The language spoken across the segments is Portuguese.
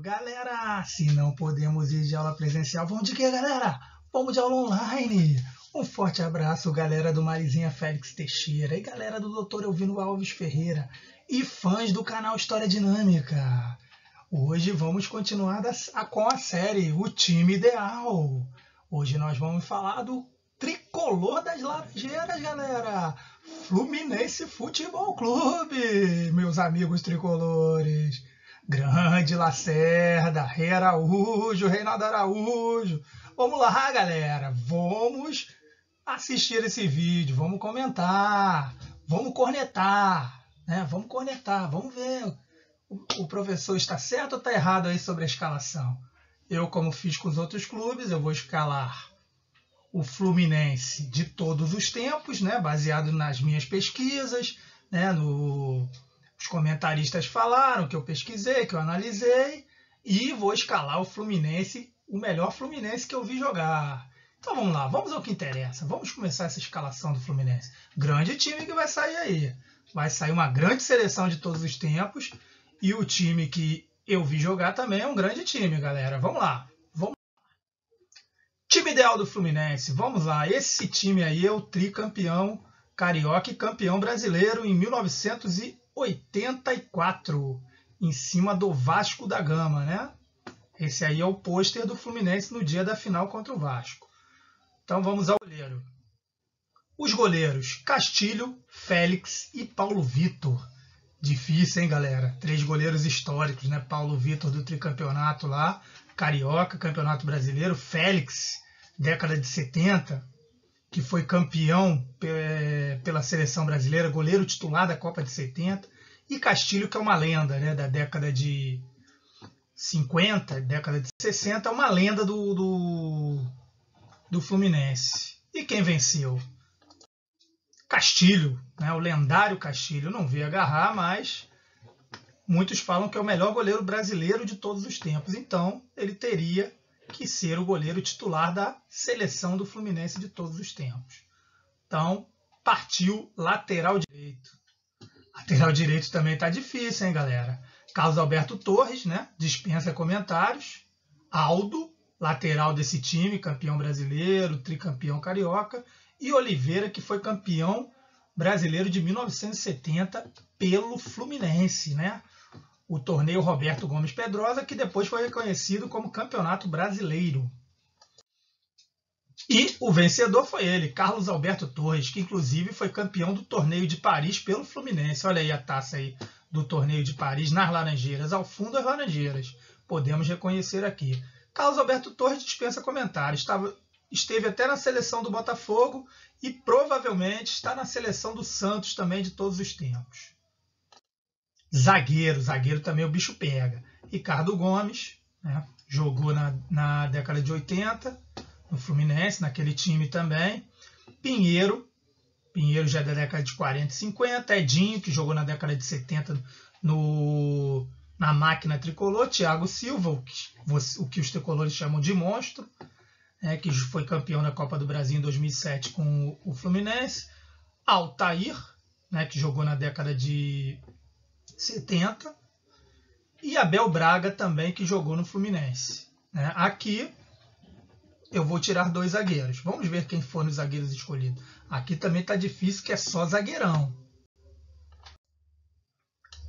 Galera, se não podemos ir de aula presencial, vamos de quê, galera? Vamos de aula online. Um forte abraço, galera do Marizinha Félix Teixeira e galera do Dr. Elvino Alves Ferreira e fãs do canal História Dinâmica. Hoje vamos continuar com a série O Time Ideal. Hoje nós vamos falar do tricolor das Laranjeiras, galera. Fluminense Futebol Clube, meus amigos tricolores. Grande Lacerda, Rei Araújo, Reinaldo Araújo. Vamos lá, galera. Vamos assistir esse vídeo, vamos comentar, vamos cornetar, né? Vamos cornetar, vamos ver o professor está certo ou está errado aí sobre a escalação. Eu, como fiz com os outros clubes, eu vou escalar o Fluminense de todos os tempos, né? Baseado nas minhas pesquisas, né? Os comentaristas falaram que eu pesquisei, que eu analisei, e vou escalar o Fluminense, o melhor Fluminense que eu vi jogar. Então vamos lá, vamos ao que interessa. Vamos começar essa escalação do Fluminense. Grande time que vai sair aí. Vai sair uma grande seleção de todos os tempos. E o time que eu vi jogar também é um grande time, galera. Vamos lá. Time ideal do Fluminense. Vamos lá. Esse time aí é o tricampeão carioca e campeão brasileiro em 1984. Em cima do Vasco da Gama, né? Esse aí é o pôster do Fluminense no dia da final contra o Vasco. Então vamos ao goleiro. Os goleiros: Castilho, Félix e Paulo Vitor. Difícil, hein, galera? 3 goleiros históricos, né? Paulo Vitor do tricampeonato lá, Carioca, Campeonato Brasileiro. Félix, década de 70, que foi campeão pela seleção brasileira, goleiro titular da Copa de 70. E Castilho, que é uma lenda, né? Da década de 50, década de 60, uma lenda do Fluminense. E quem venceu? Castilho, né? O lendário Castilho. Não veio agarrar, mas muitos falam que é o melhor goleiro brasileiro de todos os tempos. Então, ele teria que ser o goleiro titular da seleção do Fluminense de todos os tempos. Então, partiu lateral direito. Lateral direito também tá difícil, hein, galera? Carlos Alberto Torres, né? Dispensa comentários. Aldo, lateral desse time, campeão brasileiro, tricampeão carioca. E Oliveira, que foi campeão brasileiro de 1970 pelo Fluminense, né? O torneio Roberto Gomes Pedrosa, que depois foi reconhecido como Campeonato Brasileiro. E o vencedor foi ele, Carlos Alberto Torres, que inclusive foi campeão do torneio de Paris pelo Fluminense. Olha aí a taça aí do torneio de Paris nas Laranjeiras, ao fundo das Laranjeiras. Podemos reconhecer aqui. Carlos Alberto Torres dispensa comentários. Esteve até na seleção do Botafogo e provavelmente está na seleção do Santos também de todos os tempos. Zagueiro também o bicho pega. Ricardo Gomes, né? Jogou na década de 80 no Fluminense, naquele time também. Pinheiro já é da década de 40 e 50. Edinho, que jogou na década de 70 na máquina tricolor. Thiago Silva, o que os tricolores chamam de monstro, que foi campeão da Copa do Brasil em 2007 com o Fluminense. Altair, né, que jogou na década de 70. E Abel Braga também, que jogou no Fluminense. Aqui eu vou tirar 2 zagueiros. Vamos ver quem foram os zagueiros escolhidos. Aqui também está difícil, que é só zagueirão.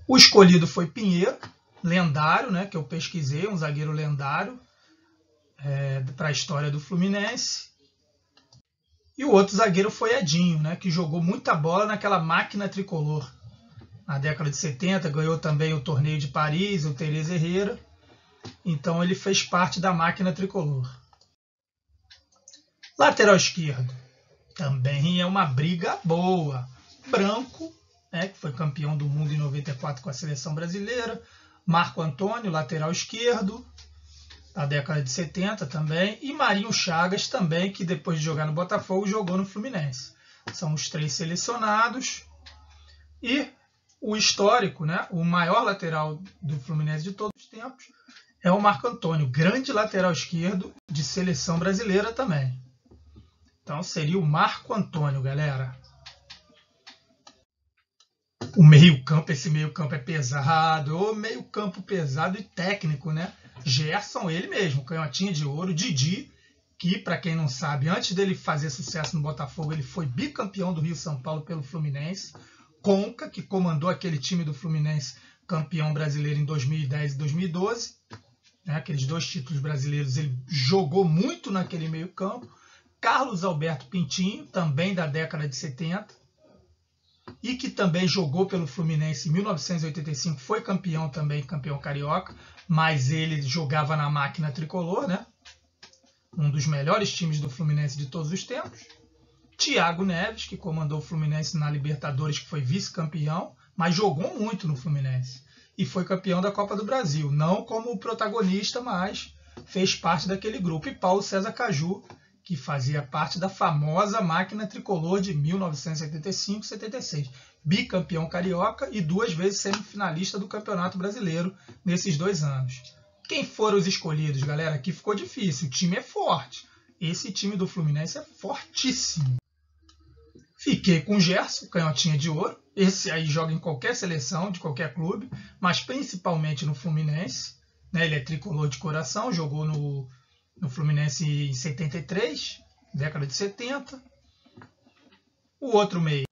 O escolhido foi Pinheiro, lendário, né, que eu pesquisei, um zagueiro lendário para a história do Fluminense. E o outro zagueiro foi Edinho, né, que jogou muita bola naquela máquina tricolor. Na década de 70, ganhou também o torneio de Paris, o Teresa Herrera. Então ele fez parte da máquina tricolor. Lateral esquerdo. Também é uma briga boa. Branco, né, que foi campeão do mundo em 94 com a seleção brasileira. Marco Antônio, lateral esquerdo, da década de 70 também. E Marinho Chagas também, que depois de jogar no Botafogo, jogou no Fluminense. São os 3 selecionados. E o histórico, né, o maior lateral do Fluminense de todos os tempos, é o Marco Antônio. Grande lateral esquerdo de seleção brasileira também. Então seria o Marco Antônio, galera. O meio-campo, esse meio-campo é pesado. O meio-campo pesado e técnico, né? Gerson, ele mesmo, canhotinha de ouro, Didi, que, para quem não sabe, antes dele fazer sucesso no Botafogo, ele foi bicampeão do Rio-São Paulo pelo Fluminense. Conca, que comandou aquele time do Fluminense campeão brasileiro em 2010 e 2012. Né, aqueles 2 títulos brasileiros, ele jogou muito naquele meio campo. Carlos Alberto Pintinho, também da década de 70, e que também jogou pelo Fluminense em 1985, foi campeão também, campeão carioca, mas ele jogava na máquina tricolor, né? Um dos melhores times do Fluminense de todos os tempos. Thiago Neves, que comandou o Fluminense na Libertadores, que foi vice-campeão, mas jogou muito no Fluminense. E foi campeão da Copa do Brasil, não como protagonista, mas fez parte daquele grupo. E Paulo César Caju, que fazia parte da famosa máquina tricolor de 1975-76. Bicampeão carioca e 2 vezes semifinalista do Campeonato Brasileiro nesses 2 anos. Quem foram os escolhidos, galera? Aqui ficou difícil. O time é forte. Esse time do Fluminense é fortíssimo. Fiquei com o Gerson, canhotinha de ouro. Esse aí joga em qualquer seleção, de qualquer clube, mas principalmente no Fluminense. Né? Ele é tricolor de coração, jogou no Fluminense em 73, década de 70. O outro meio,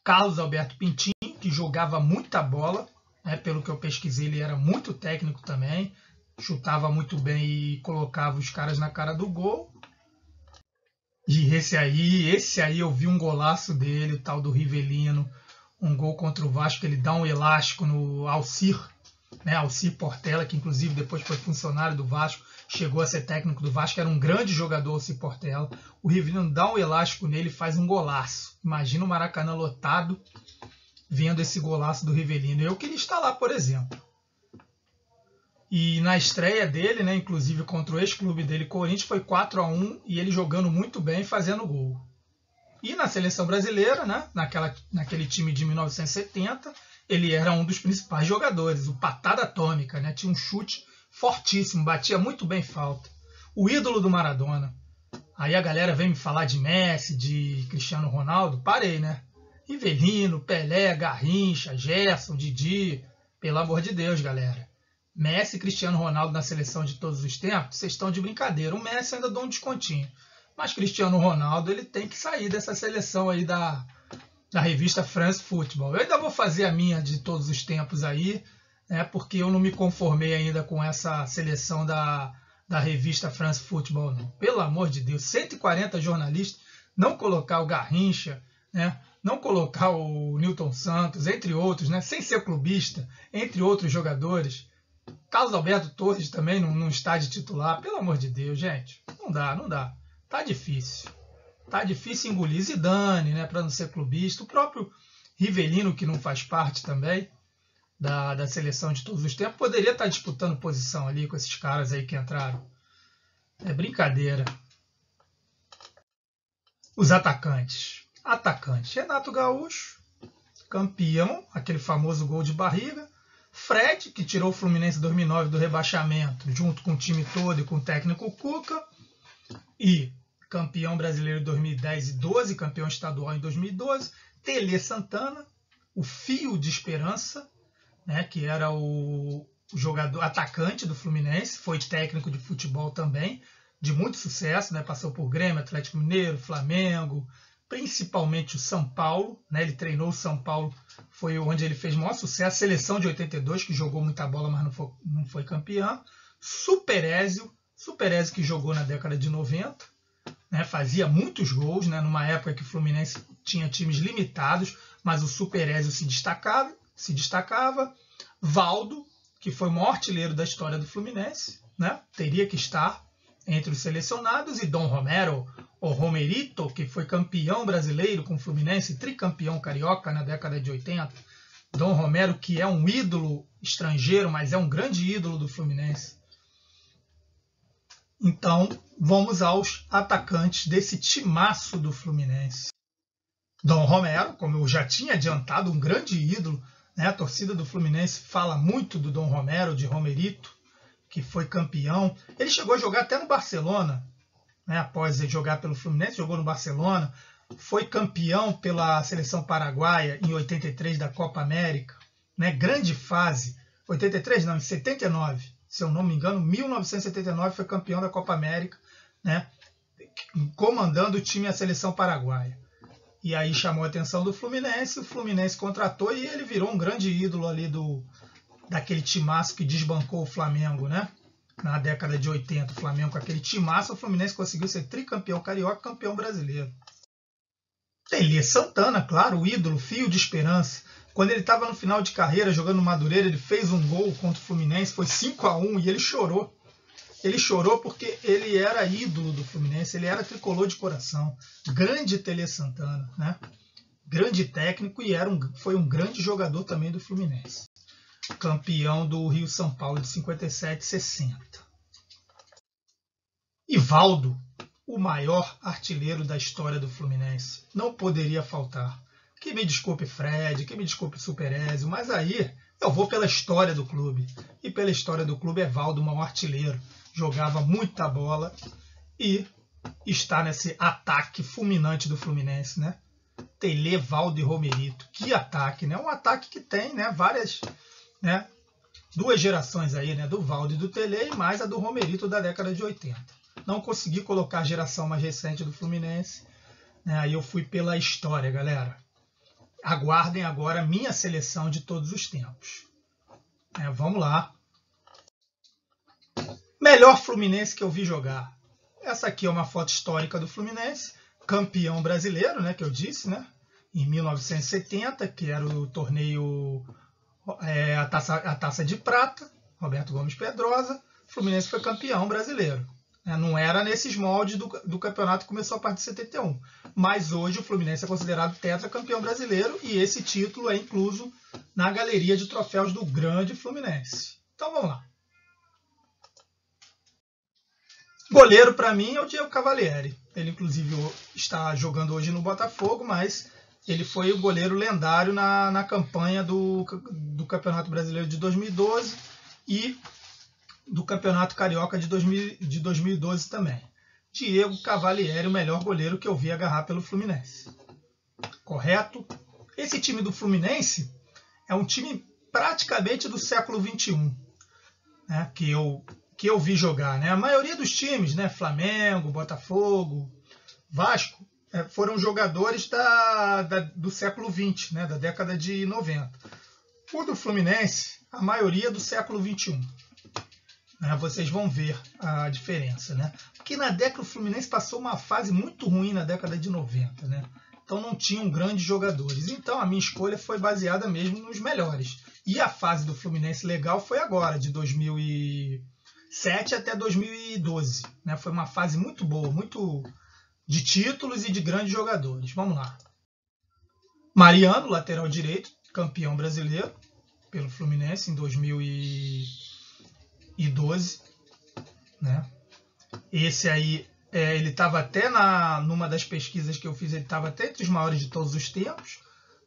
Carlos Alberto Pintinho, que jogava muita bola, né? Pelo que eu pesquisei, ele era muito técnico também, chutava muito bem e colocava os caras na cara do gol. E esse aí eu vi um golaço dele, o tal do Rivelino, um gol contra o Vasco, ele dá um elástico no Alcir, né? Alcir Portela, que inclusive depois foi funcionário do Vasco, chegou a ser técnico do Vasco, era um grande jogador, Alcir Portela. O Rivelino dá um elástico nele e faz um golaço. Imagina o Maracanã lotado vendo esse golaço do Rivelino. Eu queria estar lá, por exemplo. E na estreia dele, né, inclusive contra o ex-clube dele, Corinthians, foi 4-1 e ele jogando muito bem, fazendo gol. E na seleção brasileira, né, naquele time de 1970, ele era um dos principais jogadores, o patada atômica, né, tinha um chute fortíssimo, batia muito bem falta. O ídolo do Maradona. Aí a galera vem me falar de Messi, de Cristiano Ronaldo, parei, né? Rivelino, Pelé, Garrincha, Gerson, Didi, pelo amor de Deus, galera. Messi e Cristiano Ronaldo na seleção de todos os tempos, vocês estão de brincadeira. O Messi ainda dá um descontinho. Mas Cristiano Ronaldo, ele tem que sair dessa seleção aí da revista France Football. Eu ainda vou fazer a minha de todos os tempos aí, né, porque eu não me conformei ainda com essa seleção da revista France Football, não. Pelo amor de Deus, 140 jornalistas, não colocar o Garrincha, né, não colocar o Nilton Santos, entre outros, né, sem ser clubista, entre outros jogadores. Carlos Alberto Torres também não está de titular. Pelo amor de Deus, gente. Não dá. Tá difícil. Tá difícil engolir. Zidane, né, para não ser clubista. O próprio Rivelino, que não faz parte também da seleção de todos os tempos, poderia estar disputando posição ali com esses caras aí que entraram. É brincadeira. Os atacantes. Renato Gaúcho, campeão, aquele famoso gol de barriga. Fred, que tirou o Fluminense em 2009 do rebaixamento, junto com o time todo e com o técnico Cuca. E campeão brasileiro em 2010 e 12, campeão estadual em 2012. Tele Santana, o fio de esperança, né, que era o jogador atacante do Fluminense, foi técnico de futebol também, de muito sucesso, né, passou por Grêmio, Atlético Mineiro, Flamengo, principalmente o São Paulo, né, ele treinou o São Paulo, foi onde ele fez maior sucesso, seleção de 82, que jogou muita bola, mas não foi campeão. Super Ézio que jogou na década de 90, né, fazia muitos gols, né, numa época que o Fluminense tinha times limitados, mas o Super Ézio se destacava. Valdo, que foi o maior artilheiro da história do Fluminense, né, teria que estar entre os selecionados, e Dom Romero, o Romerito, que foi campeão brasileiro com o Fluminense, tricampeão carioca na década de 80. Dom Romero, que é um ídolo estrangeiro, mas é um grande ídolo do Fluminense. Então, vamos aos atacantes desse timaço do Fluminense. Dom Romero, como eu já tinha adiantado, um grande ídolo, né? A torcida do Fluminense fala muito do Dom Romero, de Romerito, que foi campeão. Ele chegou a jogar até no Barcelona, né? Após ele jogar pelo Fluminense, jogou no Barcelona, foi campeão pela seleção paraguaia em 83 da Copa América, né? Grande fase, 83 não, em 79, se eu não me engano, 1979 foi campeão da Copa América, né? Comandando o time e a seleção paraguaia. E aí chamou a atenção do Fluminense, o Fluminense contratou e ele virou um grande ídolo ali daquele timaço que desbancou o Flamengo, né? Na década de 80, o Flamengo com aquele timaço, o Fluminense conseguiu ser tricampeão carioca, campeão brasileiro. Tele Santana, claro, o ídolo, fio de esperança. Quando ele estava no final de carreira, jogando no Madureira, ele fez um gol contra o Fluminense, foi 5-1 e ele chorou. Ele chorou porque ele era ídolo do Fluminense, ele era tricolor de coração. Grande Tele Santana, né? Grande técnico e foi um grande jogador também do Fluminense. Campeão do Rio-São Paulo de 57 e 60. Ivaldo, o maior artilheiro da história do Fluminense. Não poderia faltar. Que me desculpe Fred, que me desculpe Super Ezio, mas aí eu vou pela história do clube. E pela história do clube, Evaldo, o maior artilheiro. Jogava muita bola e está nesse ataque fulminante do Fluminense, né? Tele, Valdo e Romerito. Que ataque, né? Um ataque que tem, né, várias, né, duas gerações aí, né, do Valdo e do Tele, e mais a do Romerito da década de 80. Não consegui colocar a geração mais recente do Fluminense, né? Aí eu fui pela história, galera. Aguardem agora a minha seleção de todos os tempos. Vamos lá. Melhor Fluminense que eu vi jogar. Essa aqui é uma foto histórica do Fluminense, campeão brasileiro, né, que eu disse, né, em 1970, que era o torneio, a Taça de Prata, Roberto Gomes Pedrosa. O Fluminense foi campeão brasileiro. Não era nesses moldes do campeonato que começou a partir de 71. Mas hoje o Fluminense é considerado tetracampeão brasileiro e esse título é incluso na galeria de troféus do grande Fluminense. Então vamos lá. Goleiro para mim é o Diego Cavalieri. Ele inclusive está jogando hoje no Botafogo, mas ele foi o goleiro lendário na campanha do Campeonato Brasileiro de 2012 e do Campeonato Carioca de 2012 também. Diego Cavalieri, o melhor goleiro que eu vi agarrar pelo Fluminense. Correto? Esse time do Fluminense é um time praticamente do século XXI, né, que eu vi jogar. Né? A maioria dos times, né, Flamengo, Botafogo, Vasco, foram jogadores do século XX, né, da década de 90. O do Fluminense, a maioria do século XXI. Vocês vão ver a diferença, né? Porque na década o Fluminense passou uma fase muito ruim na década de 90, né? Então não tinham grandes jogadores. Então a minha escolha foi baseada mesmo nos melhores. E a fase do Fluminense legal foi agora, de 2007 até 2012. Né? Foi uma fase muito boa, muito de títulos e de grandes jogadores. Vamos lá. Mariano, lateral direito, campeão brasileiro pelo Fluminense em 2012, né? Esse aí, ele estava até numa das pesquisas que eu fiz, ele estava até entre os maiores de todos os tempos,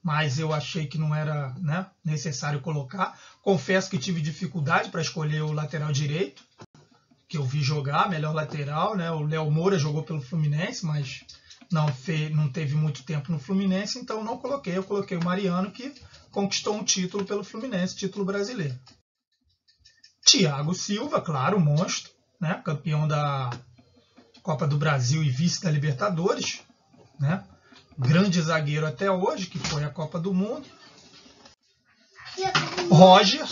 mas eu achei que não era, né, necessário colocar. Confesso que tive dificuldade para escolher o lateral direito, que eu vi jogar, melhor lateral, né? O Léo Moura jogou pelo Fluminense, mas não teve muito tempo no Fluminense, então não coloquei. Eu coloquei o Mariano, que conquistou um título pelo Fluminense, título brasileiro. Thiago Silva, claro, monstro, né? Campeão da Copa do Brasil e vice da Libertadores, né? Grande zagueiro até hoje, que foi a Copa do Mundo. Roger,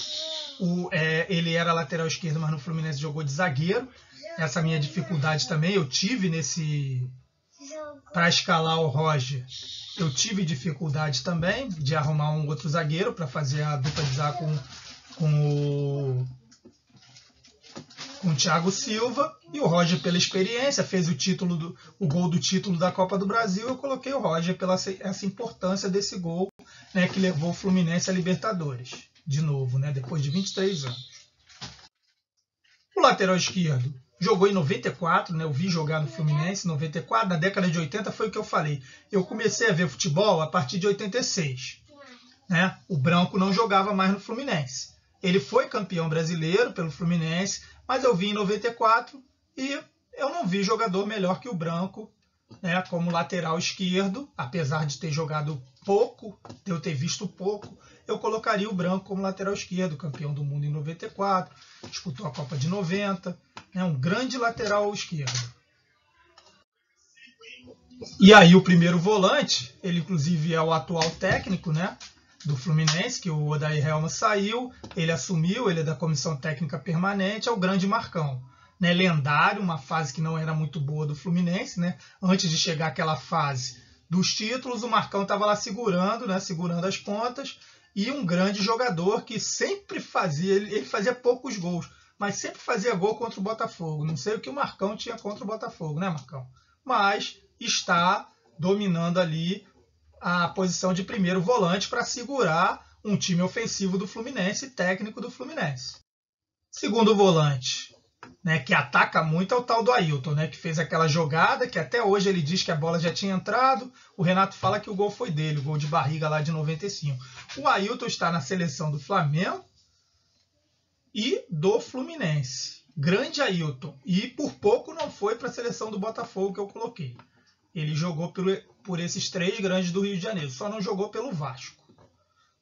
ele era lateral esquerdo, mas no Fluminense jogou de zagueiro. Essa minha dificuldade também eu tive para escalar o Roger. Eu tive dificuldade também de arrumar um outro zagueiro para fazer a dupla de zaga com o Thiago Silva. E o Roger, pela experiência, fez o gol do título da Copa do Brasil. Eu coloquei o Roger pela essa importância desse gol, né, que levou o Fluminense à Libertadores. De novo, né, depois de 23 anos. O lateral esquerdo jogou em 94, né, eu vi jogar no Fluminense em 94. Na década de 80 foi o que eu falei. Eu comecei a ver futebol a partir de 86. Né? O Branco não jogava mais no Fluminense. Ele foi campeão brasileiro pelo Fluminense, mas eu vi em 94 e eu não vi jogador melhor que o Branco né, como lateral esquerdo, apesar de ter jogado pouco, de eu ter visto pouco, eu colocaria o Branco como lateral esquerdo, campeão do mundo em 94, disputou a Copa de 90, né, um grande lateral esquerdo. E aí o primeiro volante, ele inclusive é o atual técnico, né, do Fluminense, que o Odair Helma saiu, ele assumiu, ele é da comissão técnica permanente, é o grande Marcão. Né, lendário, uma fase que não era muito boa do Fluminense, né? Antes de chegar aquela fase dos títulos, o Marcão estava lá segurando, né? Segurando as pontas, e um grande jogador que sempre fazia, ele fazia poucos gols, mas sempre fazia gol contra o Botafogo. Não sei o que o Marcão tinha contra o Botafogo, né, Marcão? Mas está dominando ali a posição de primeiro volante para segurar um time ofensivo do Fluminense, técnico do Fluminense. Segundo volante, né, que ataca muito, é o tal do Ailton, né, que fez aquela jogada que até hoje ele diz que a bola já tinha entrado. O Renato fala que o gol foi dele, o gol de barriga lá de 95. O Ailton está na seleção do Flamengo e do Fluminense. Grande Ailton. E por pouco não foi para a seleção do Botafogo que eu coloquei. Ele jogou por esses três grandes do Rio de Janeiro, só não jogou pelo Vasco.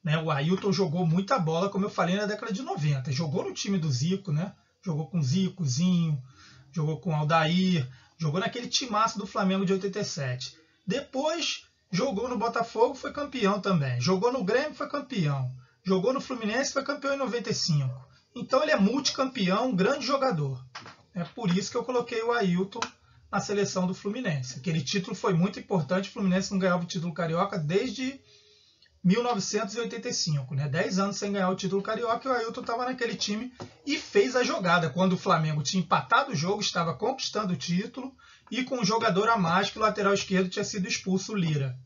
Né, o Ailton jogou muita bola, como eu falei, na década de 90. Jogou no time do Zico, né? Jogou com Zico, Zinho, jogou com Aldair, jogou naquele timaço do Flamengo de 87. Depois jogou no Botafogo, foi campeão também. Jogou no Grêmio, foi campeão. Jogou no Fluminense, foi campeão em 95. Então ele é multicampeão, um grande jogador. É por isso que eu coloquei o Ailton na seleção do Fluminense. Aquele título foi muito importante, o Fluminense não ganhava o título carioca desde 1985, né? 10 anos sem ganhar o título carioca, e o Ailton estava naquele time e fez a jogada quando o Flamengo tinha empatado o jogo, estava conquistando o título, e com um jogador a mais, que o lateral esquerdo tinha sido expulso, o Lira.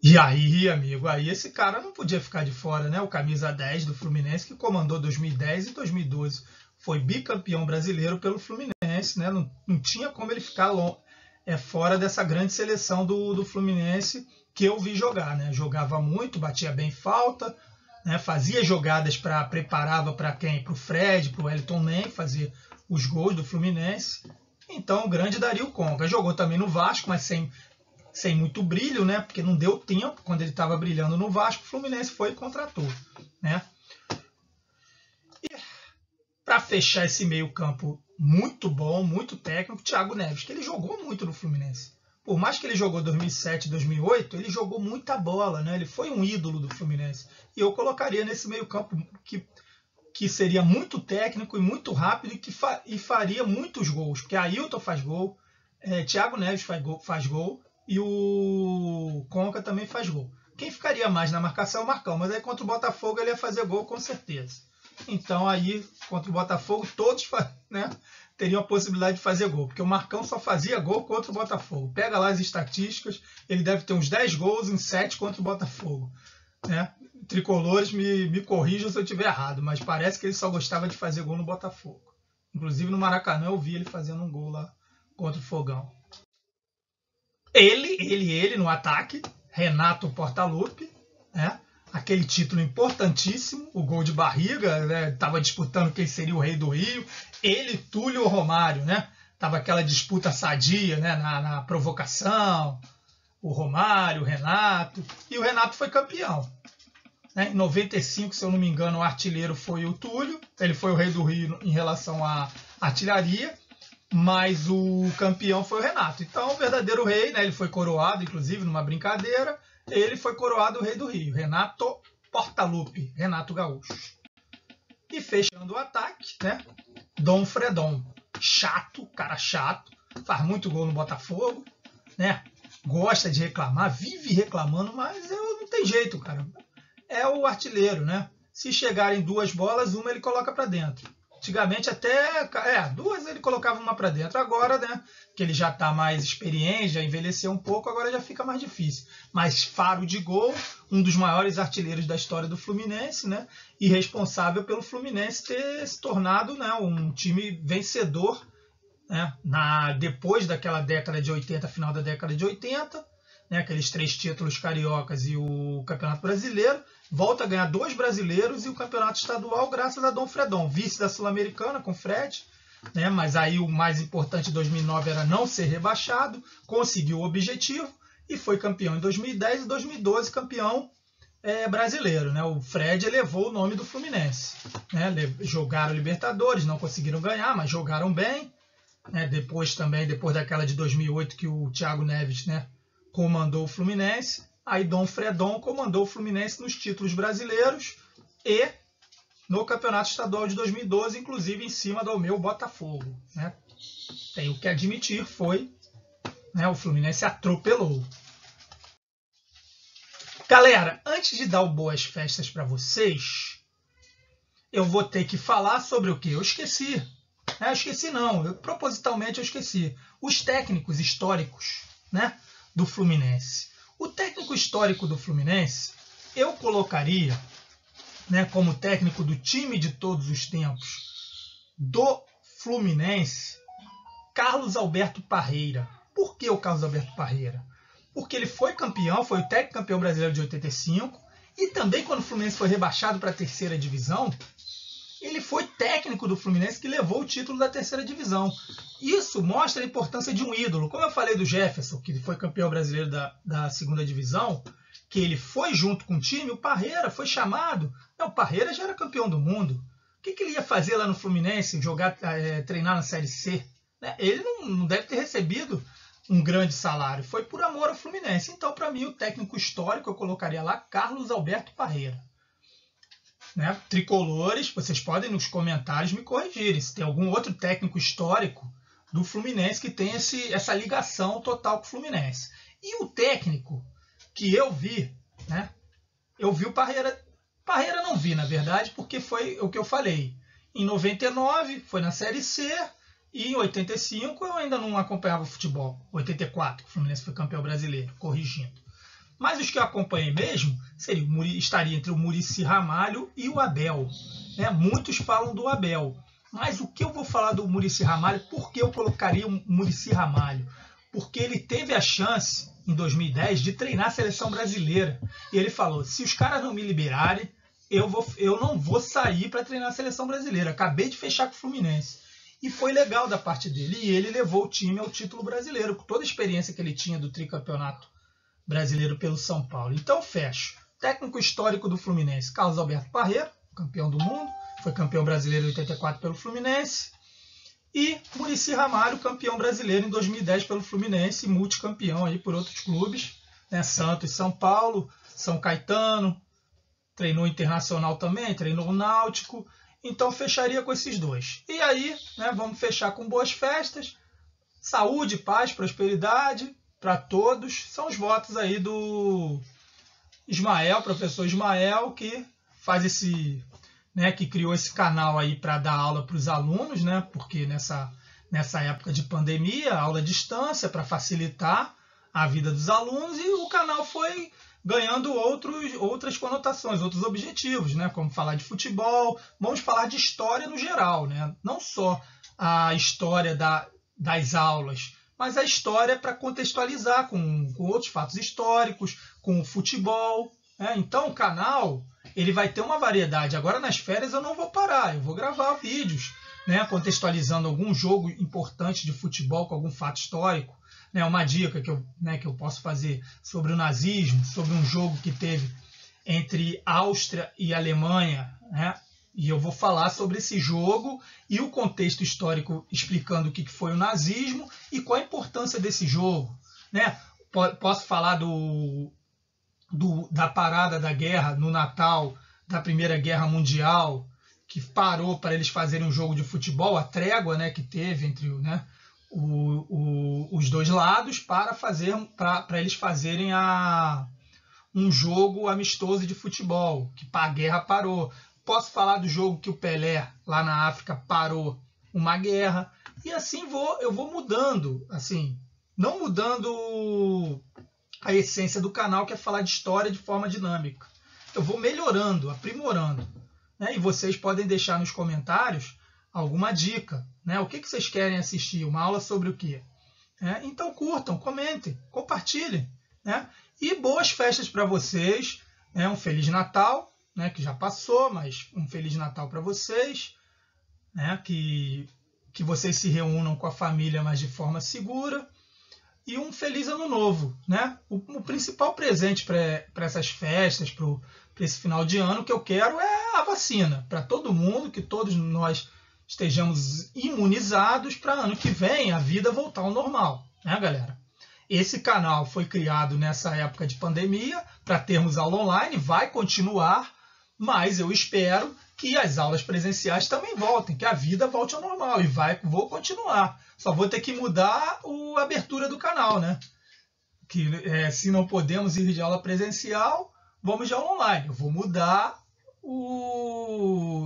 E aí, amigo, aí esse cara não podia ficar de fora, né? O camisa 10 do Fluminense, que comandou 2010 e 2012, foi bicampeão brasileiro pelo Fluminense, né? Não tinha como ele ficar fora dessa grande seleção do Fluminense, que eu vi jogar, né? Jogava muito, batia bem falta, né? Fazia jogadas preparava para quem? Para o Fred, para o Wellington Nem, fazer os gols do Fluminense. Então, o grande Dario Conca. Jogou também no Vasco, mas sem muito brilho, né? Porque não deu tempo. Quando ele estava brilhando no Vasco, o Fluminense foi e contratou, né? E para fechar esse meio campo muito bom, muito técnico, Thiago Neves, que ele jogou muito no Fluminense. Por mais que ele jogou 2007, 2008, ele jogou muita bola, né? Ele foi um ídolo do Fluminense. E eu colocaria nesse meio campo que seria muito técnico e muito rápido e faria muitos gols. Porque Ailton faz gol, Thiago Neves faz gol e o Conca também faz gol. Quem ficaria mais na marcação é o Marcão, mas aí contra o Botafogo ele ia fazer gol com certeza. Então aí, contra o Botafogo, todos, né, teriam a possibilidade de fazer gol, porque o Marcão só fazia gol contra o Botafogo. Pega lá as estatísticas, ele deve ter uns 10 gols em 7 contra o Botafogo. Né? Tricolores, me corrijam se eu estiver errado, mas parece que ele só gostava de fazer gol no Botafogo. Inclusive no Maracanã eu vi ele fazendo um gol lá contra o Fogão. Ele no ataque, Renato Portaluppi, né? Aquele título importantíssimo, o gol de barriga, né? Tava disputando quem seria o rei do Rio, ele, Túlio ou Romário, né? Tava aquela disputa sadia, né? na provocação, o Romário, o Renato, e o Renato foi campeão. Né? Em 95, se eu não me engano, o artilheiro foi o Túlio, ele foi o rei do Rio em relação à artilharia, mas o campeão foi o Renato. Então, o verdadeiro rei, né? Ele foi coroado, inclusive, numa brincadeira, ele foi coroado o rei do Rio, Renato Portaluppi, Renato Gaúcho. E fechando o ataque, né? Dom Fredon, chato, cara chato, faz muito gol no Botafogo, né? Gosta de reclamar, vive reclamando, mas não tem jeito, cara. É o artilheiro, né? Se chegarem 2 bolas, uma ele coloca para dentro. Antigamente até 2 ele colocava uma para dentro. Agora, né, que ele já está mais experiente, já envelheceu um pouco, agora já fica mais difícil. Mas faro de gol, um dos maiores artilheiros da história do Fluminense, né, e responsável pelo Fluminense ter se tornado, né, um time vencedor, né, depois daquela década de 80, final da década de 80, né, aqueles 3 títulos cariocas e o Campeonato Brasileiro, volta a ganhar 2 brasileiros e o Campeonato Estadual graças a Dom Fredon, vice da Sul-Americana com Fred, né? Mas aí o mais importante em 2009 era não ser rebaixado, conseguiu o objetivo e foi campeão em 2010 e 2012 campeão brasileiro, né? O Fred elevou o nome do Fluminense, né? Jogaram Libertadores, não conseguiram ganhar, mas jogaram bem, né? Depois daquela de 2008 que o Thiago Neves, né, comandou o Fluminense, aí Dom Fredon comandou o Fluminense nos títulos brasileiros e no Campeonato Estadual de 2012, inclusive em cima do meu Botafogo, né? Tenho que admitir, né, o Fluminense atropelou. Galera, antes de dar boas festas para vocês, eu vou ter que falar sobre o que? Eu esqueci. Eu esqueci não, propositalmente eu esqueci. Os técnicos históricos, né, do Fluminense. O técnico histórico do Fluminense, eu colocaria, né, como técnico do time de todos os tempos do Fluminense, Carlos Alberto Parreira. Por que o Carlos Alberto Parreira? Porque ele foi campeão, foi o técnico campeão brasileiro de 85, e também quando o Fluminense foi rebaixado para a terceira divisão, ele foi técnico do Fluminense que levou o título da terceira divisão. Isso mostra a importância de um ídolo. Como eu falei do Jefferson, que foi campeão brasileiro da segunda divisão, que ele foi junto com o time, o Parreira foi chamado. Não, o Parreira já era campeão do mundo. O que ele ia fazer lá no Fluminense? Treinar na Série C? Ele não deve ter recebido um grande salário. Foi por amor ao Fluminense. Então, para mim, o técnico histórico, eu colocaria lá Carlos Alberto Parreira. Né? Tricolores, vocês podem nos comentários me corrigirem se tem algum outro técnico histórico do Fluminense que tem essa ligação total com o Fluminense. E o técnico que eu vi, né? Eu vi o Parreira. Parreira não vi, na verdade, porque foi o que eu falei. Em 99 foi na Série C e em 85 eu ainda não acompanhava o futebol. 84, que o Fluminense foi campeão brasileiro, corrigindo. Mas os que eu acompanhei mesmo estaria entre o Muricy Ramalho e o Abel. Né? Muitos falam do Abel. Mas o que eu vou falar do Muricy Ramalho? Por que eu colocaria o Muricy Ramalho? Porque ele teve a chance, em 2010, de treinar a seleção brasileira. E ele falou, se os caras não me liberarem, eu não vou sair para treinar a seleção brasileira. Acabei de fechar com o Fluminense. E foi legal da parte dele. E ele levou o time ao título brasileiro, com toda a experiência que ele tinha do tricampeonato brasileiro pelo São Paulo. Então, fecho. Técnico histórico do Fluminense, Carlos Alberto Parreira, campeão do mundo, foi campeão brasileiro em 84 pelo Fluminense. E Muricy Ramalho, campeão brasileiro em 2010 pelo Fluminense, e multicampeão aí por outros clubes, né? Santos, São Paulo, São Caetano, treinou Internacional também, treinou o Náutico. Então, fecharia com esses dois. E aí, né, vamos fechar com boas festas, saúde, paz, prosperidade para todos. São os votos aí do Ismael, professor Ismael, que faz que criou esse canal aí para dar aula para os alunos, né? Porque nessa época de pandemia, aula à distância para facilitar a vida dos alunos, e o canal foi ganhando outras conotações, outros objetivos, né? Como falar de futebol, vamos falar de história no geral, né? Não só a história das aulas, mas a história para contextualizar com outros fatos históricos, com o futebol. Né? Então o canal ele vai ter uma variedade. Agora nas férias eu não vou parar, eu vou gravar vídeos, né, contextualizando algum jogo importante de futebol com algum fato histórico. Né, uma dica que eu posso fazer sobre o nazismo, sobre um jogo que teve entre Áustria e Alemanha, né? E eu vou falar sobre esse jogo e o contexto histórico, explicando o que foi o nazismo e qual a importância desse jogo. Né? Posso falar da parada da guerra no Natal da Primeira Guerra Mundial, que parou para eles fazerem um jogo de futebol, a trégua, né, que teve entre os dois lados para eles fazerem um jogo amistoso de futebol, que a guerra parou. Posso falar do jogo que o Pelé, lá na África, parou uma guerra. E assim eu vou mudando. Assim, não mudando a essência do canal, que é falar de história de forma dinâmica. Eu vou melhorando, aprimorando. Né? E vocês podem deixar nos comentários alguma dica. Né? O que vocês querem assistir? Uma aula sobre o quê? Então curtam, comentem, compartilhem. Né? E boas festas para vocês. Um Feliz Natal. Né, que já passou, mas um Feliz Natal para vocês, né, que que vocês se reúnam com a família, mas de forma segura. E um feliz ano novo, né? O principal presente para essas festas, para esse final de ano, que eu quero é a vacina. Para todo mundo, que todos nós estejamos imunizados para ano que vem a vida voltar ao normal, né, galera? Esse canal foi criado nessa época de pandemia para termos aula online, vai continuar, mas eu espero que as aulas presenciais também voltem, que a vida volte ao normal e vou continuar. Só vou ter que mudar a abertura do canal, né? Que se não podemos ir de aula presencial, vamos de aula online. Eu vou mudar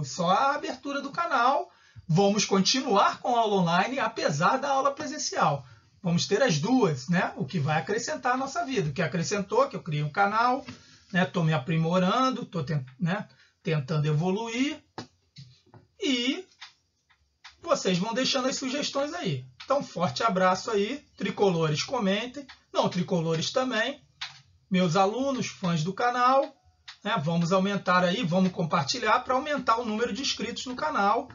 só a abertura do canal. Vamos continuar com a aula online, apesar da aula presencial. Vamos ter as duas, né? O que vai acrescentar a nossa vida. O que acrescentou, que eu criei um canal, estou me aprimorando, estou tentando evoluir. E vocês vão deixando as sugestões aí. Então, forte abraço aí. Tricolores, comentem. Não tricolores também. Meus alunos, fãs do canal. Vamos aumentar aí, vamos compartilhar para aumentar o número de inscritos no canal.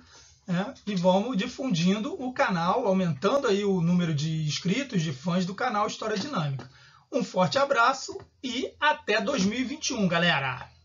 E vamos difundindo o canal, aumentando aí o número de inscritos, de fãs do canal História Dinâmica. Um forte abraço e até 2021, galera!